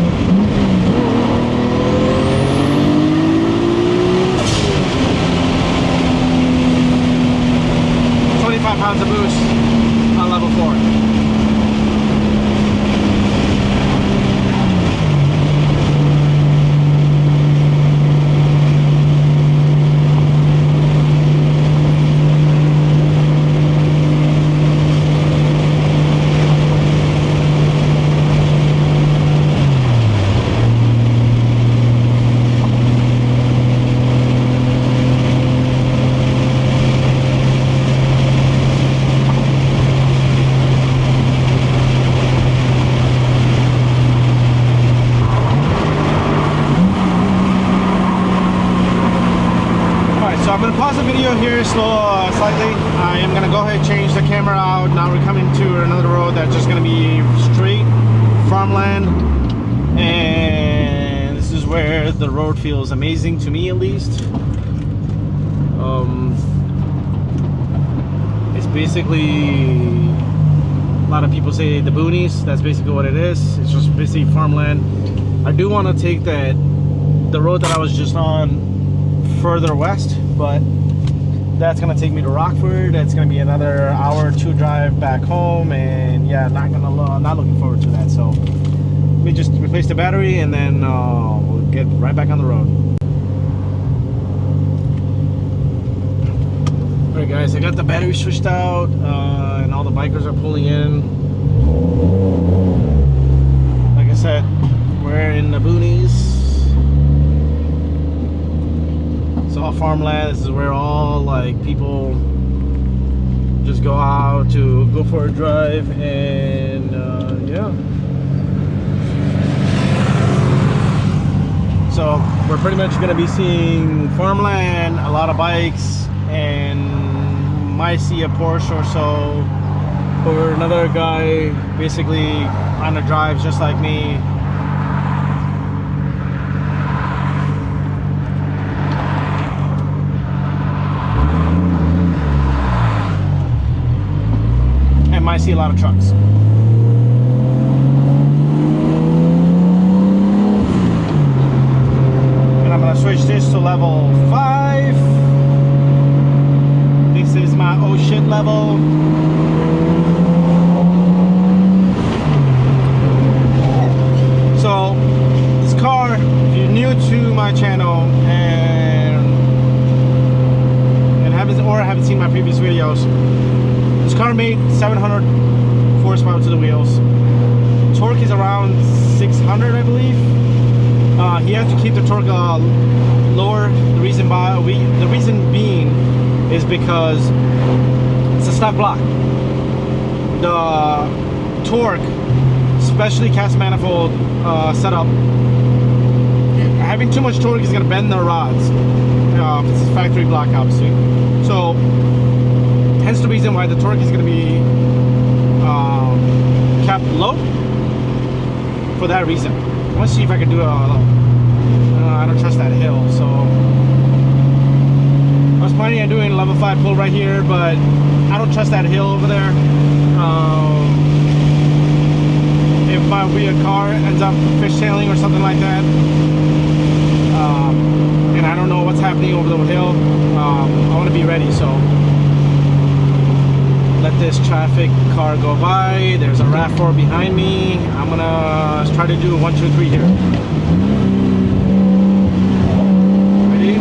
25 pounds of boost on level 4. Pause the video here slightly. I am going to go ahead and change the camera out. Now we're coming to another road that's just going to be straight farmland, and this is where the road feels amazing to me, at least. It's basically, a lot of people say the boonies. That's basically what it is. It's just basically farmland. I do want to take the road that I was just on further west, but that's gonna take me to Rockford. That's gonna be another hour or 2 drive back home, and yeah, not looking forward to that. So let me just replace the battery, and then we'll get right back on the road. All right, guys, I got the battery switched out, and all the bikers are pulling in. Like I said, we're in the boonies. It's all farmland. This is where all like people just go out to go for a drive, and yeah. So we're pretty much going to be seeing farmland, a lot of bikes, and might see a Porsche or so, or another guy basically on the drive just like me. I see a lot of trucks. And I'm going to switch this to level 5. This is my oh shit level. my channel and haven't seen my previous videos, this car made 700 horsepower to the wheels. Torque is around 600, I believe. He had to keep the torque lower. The reason being is because it's a stock block. The torque, especially cast manifold setup, having too much torque is going to bend the rods. This is factory block, obviously. So, hence the reason why the torque is going to be capped low. For that reason. Let's see if I can do I don't trust that hill, so I was planning on doing a level 5 pull right here, but I don't trust that hill over there. If my weird car ends up fishtailing or something like that, and I don't know what's happening over the hill, I want to be ready. So let this traffic car go by. There's a RAV4 behind me. I'm gonna try to do 1, 2, 3 here. Ready?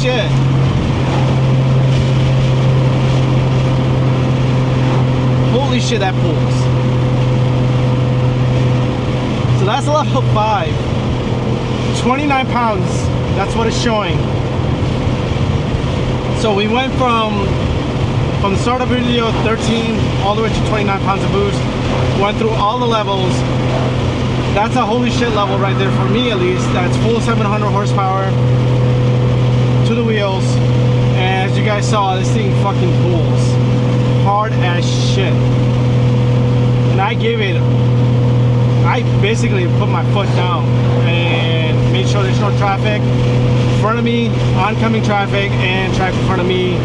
Shit. Holy shit, that pulls. So that's level 5. 29 pounds. That's what it's showing. So we went from the start of video 13 all the way to 29 pounds of boost. Went through all the levels. That's a holy shit level right there for me, at least. That's full 700 horsepower to the wheels, and as you guys saw, this thing fucking pulls hard as shit. And I basically put my foot down and made sure there's no traffic in front of me, oncoming traffic, and traffic in front of me.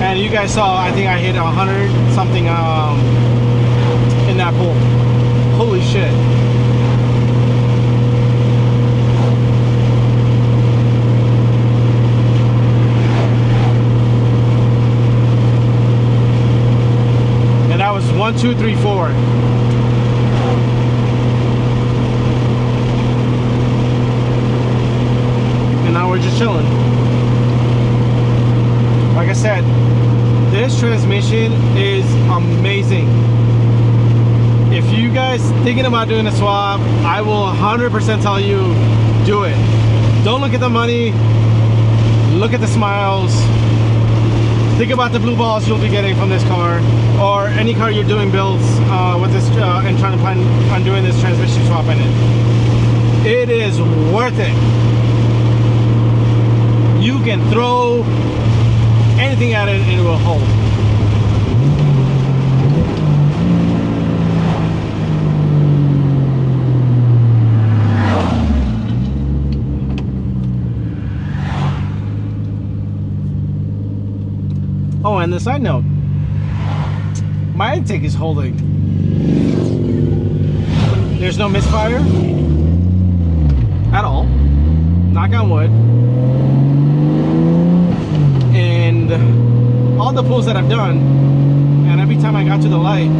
And you guys saw, I think I hit 100 something in that pull. Holy shit. That was 1, 2, 3, 4. And now we're just chilling. Like I said, this transmission is amazing. If you guys thinking about doing a swap, I will 100% tell you, do it. Don't look at the money, look at the smiles. Think about the blue balls you'll be getting from this car, or any car you're doing builds with this and trying to plan on doing this transmission swap in it. It is worth it. You can throw anything at it and it will hold. Oh, and the side note, my intake is holding. There's no misfire at all. Knock on wood. And all the pulls that I've done, and every time I got to the light,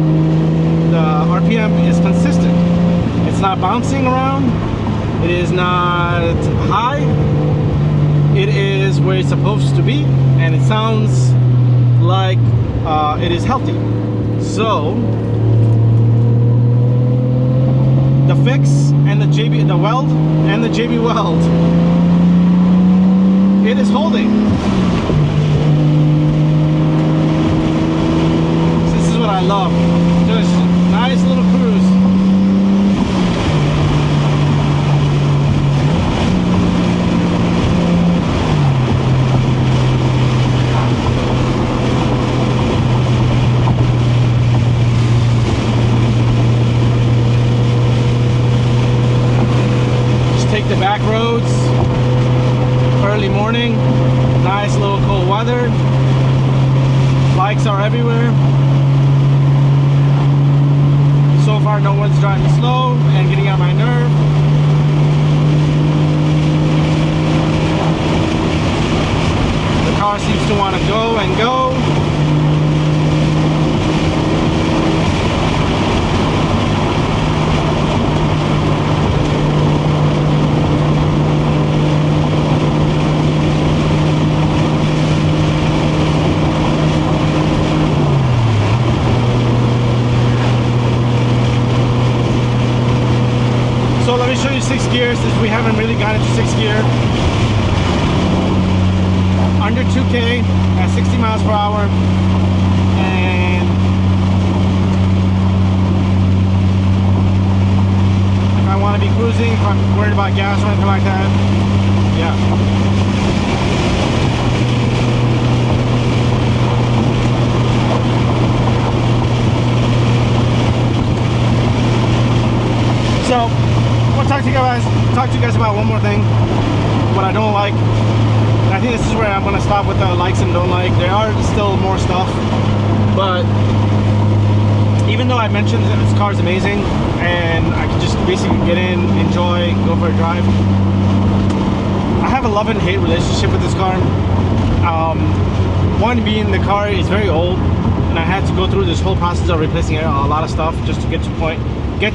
the RPM is consistent. It's not bouncing around. It is not high. It is where it's supposed to be, and it sounds like it is healthy. So the fix and the weld and the JB weld, it is holding. This is what I love. Just nice little cruise. Take the back roads. early morning, nice little cold weather. Bikes are everywhere. So far, no one's driving slow and getting on my nerve. The car seems to want to go and go. So let me show you 6 gears, since we haven't really gone into 6 gear. Under 2K at 60 miles per hour. And if I want to be cruising, if I'm worried about gas or anything like that, yeah. So, talk to you guys about one more thing. What I don't like, and I think this is where I'm gonna stop with the likes and don't like. There are still more stuff, but even though I mentioned that this car is amazing and I can just basically get in, enjoy, go for a drive, I have a love and hate relationship with this car. One being the car is very old, and I had to go through this whole process of replacing a lot of stuff just to get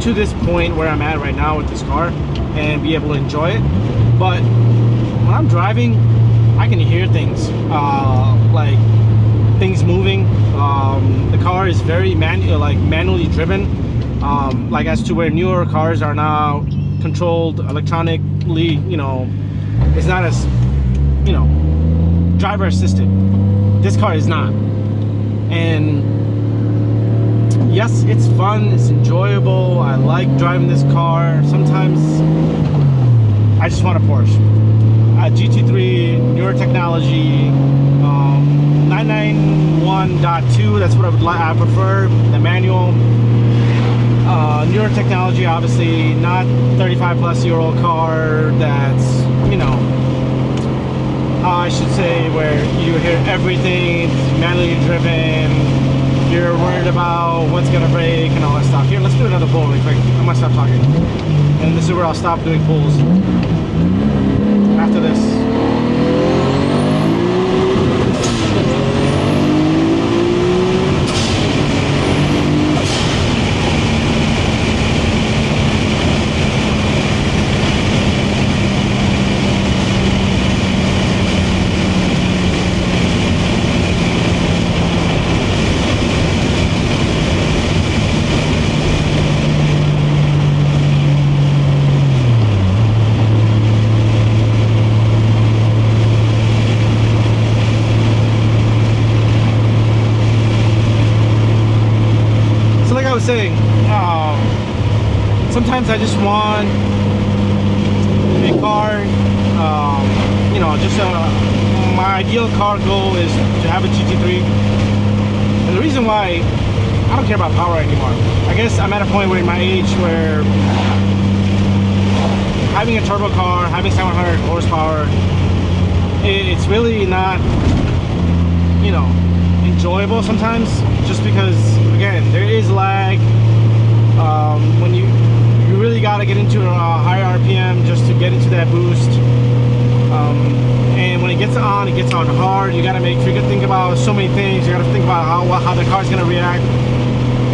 to this point where I'm at right now with this car and be able to enjoy it. But when I'm driving, I can hear things like things moving. The car is very manually driven, like as to where newer cars are now controlled electronically. You know, it's not as, you know, driver assisted. This car is not. And yes, it's fun, it's enjoyable, I like driving this car. Sometimes I just want a Porsche. GT3, newer technology, 991.2, that's what I prefer, the manual. Newer technology, obviously, not 35-plus-year-old car that's, you know, I should say, where you hear everything, it's manually driven, you're worried about what's gonna break and all that stuff. Here, let's do another pull really quick. I'm gonna stop talking. And this is where I'll stop doing pulls after this. Saying, sometimes I just want a car, you know, just my ideal car goal is to have a GT3, and the reason why I don't care about power anymore. I guess I'm at a point where in my age where having a turbo car, having 700 horsepower, it's really not, you know, enjoyable sometimes, just because, again, there is lag. When you really got to get into a higher RPM just to get into that boost, and when it gets on hard. You got to think about so many things. You got to think about how the car's going to react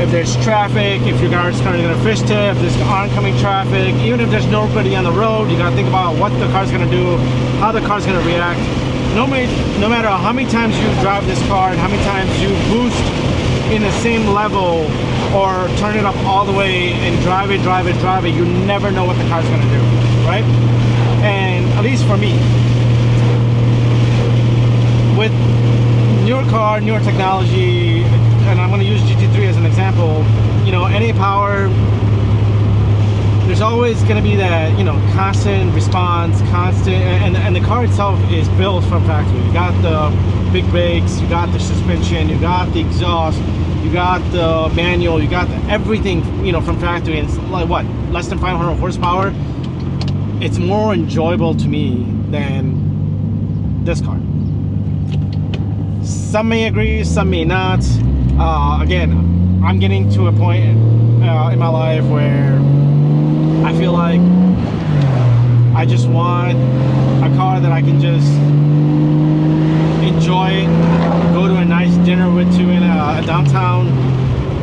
if there's traffic, if your car's going to fish tip, if there's oncoming traffic, even if there's nobody on the road. You got to think about what the car's going to do, how the car's going to react. No matter how many times you drive this car and how many times you boost in the same level or turn it up all the way and drive it, you never know what the car's gonna do, right? And at least for me, with newer car, newer technology, and I'm gonna use GT3 as an example, you know, NA power, there's always going to be that, you know, constant response, and the car itself is built from factory. You got the big brakes, you got the suspension, you got the exhaust, you got the manual, you got everything, you know, from factory. And it's like, what, less than 500 horsepower? It's more enjoyable to me than this car. Some may agree, some may not. Again, I'm getting to a point in my life where I feel like I just want a car that I can just enjoy, go to a nice dinner with to in a downtown,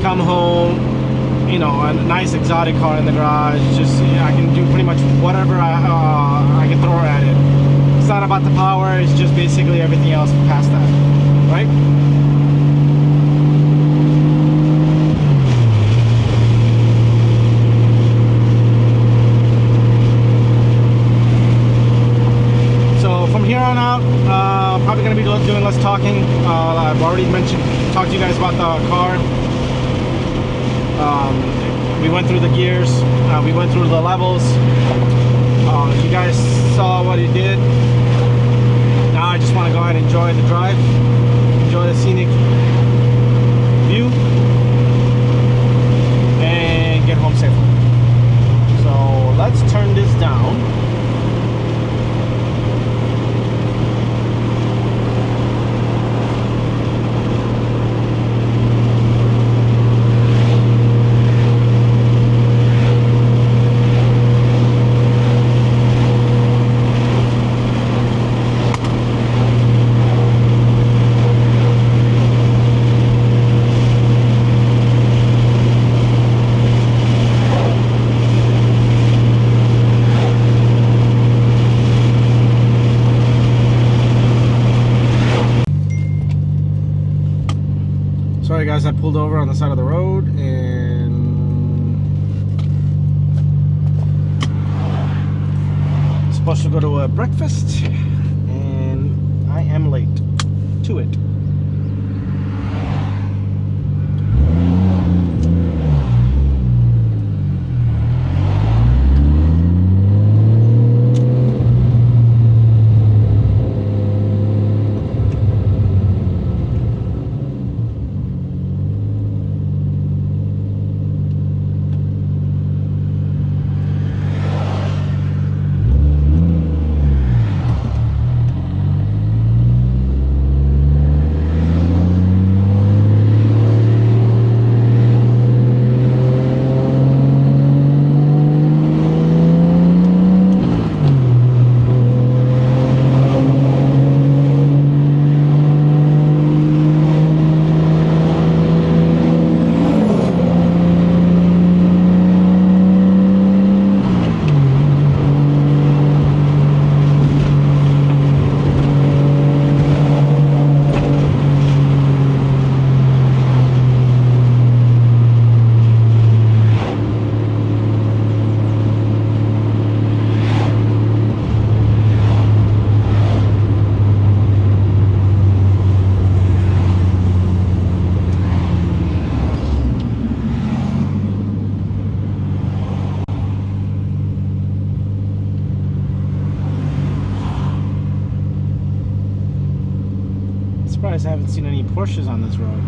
come home, you know, a nice exotic car in the garage. Just I can do pretty much whatever I can throw at it. It's not about the power, it's just basically everything else past that, right? So from here on out, probably going to be doing less talking. I've already talked to you guys about the car. We went through the gears, we went through the levels. You guys saw what he did. Now I just want to go ahead and enjoy the drive, enjoy the scenic view, and get home safely. So let's turn this down. Sorry guys, I pulled over on the side of the road and I'm supposed to go to a breakfast and I am late to it. Surprised I haven't seen any Porsches on this road.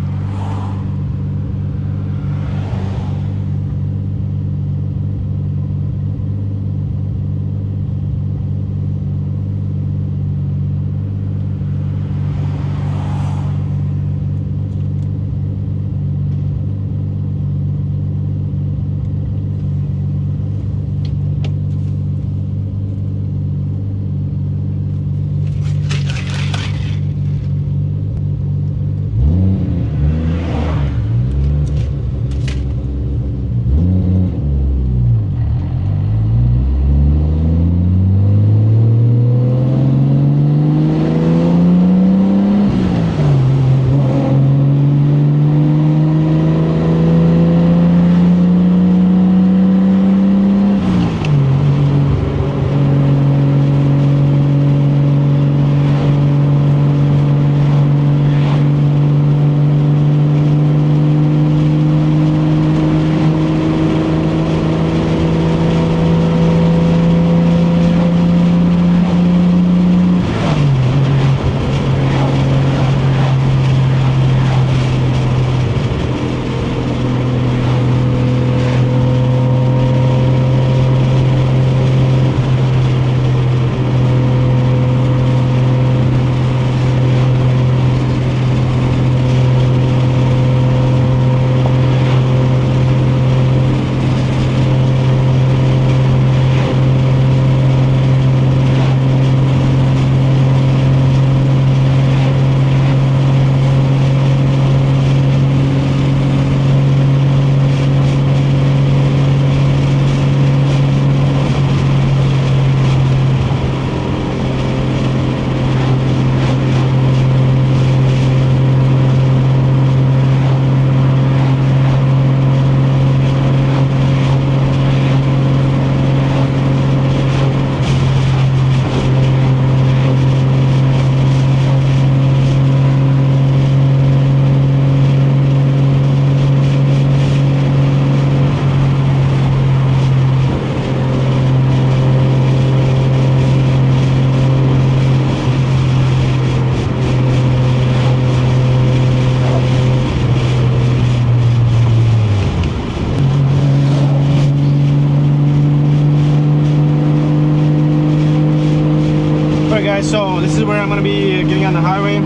this is where I'm going to be getting on the highway.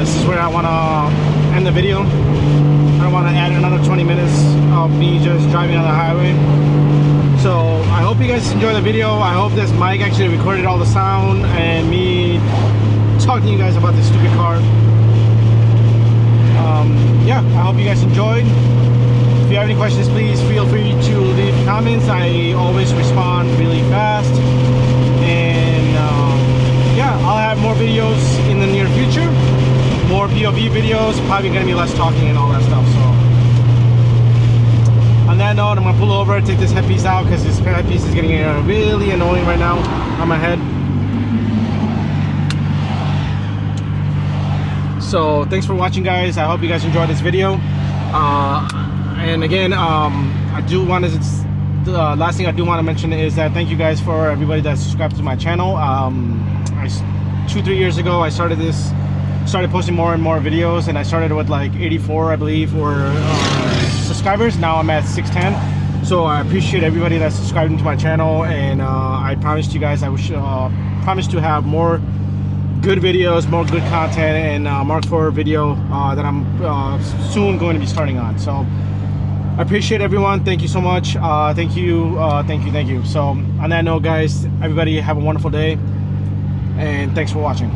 This is where I want to end the video. I don't want to add another 20 minutes of me just driving on the highway. So I hope you guys enjoy the video. I hope this mic actually recorded all the sound and me talking to you guys about this stupid car. Yeah, I hope you guys enjoyed. If you have any questions, please feel free to leave comments. I always respond really fast. And yeah, I'll have more videos in the near future. More POV videos, probably gonna be less talking and all that stuff. So on that note, I'm gonna pull over, take this headpiece out because this headpiece is getting really annoying right now on my head. So thanks for watching, guys. I hope you guys enjoyed this video. And again, I do want to, the last thing I do want to mention is that thank you guys for everybody that subscribed to my channel. 2-3 years ago I started posting more and more videos, and I started with like 84, I believe, or subscribers. Now I'm at 610. So I appreciate everybody that's subscribing to my channel, and I promised you guys I wish promise to have more good videos, more good content, and Mark IV video that I'm soon going to be starting on. So I appreciate everyone. Thank you so much. Thank you. So on that note, guys, everybody have a wonderful day, and thanks for watching.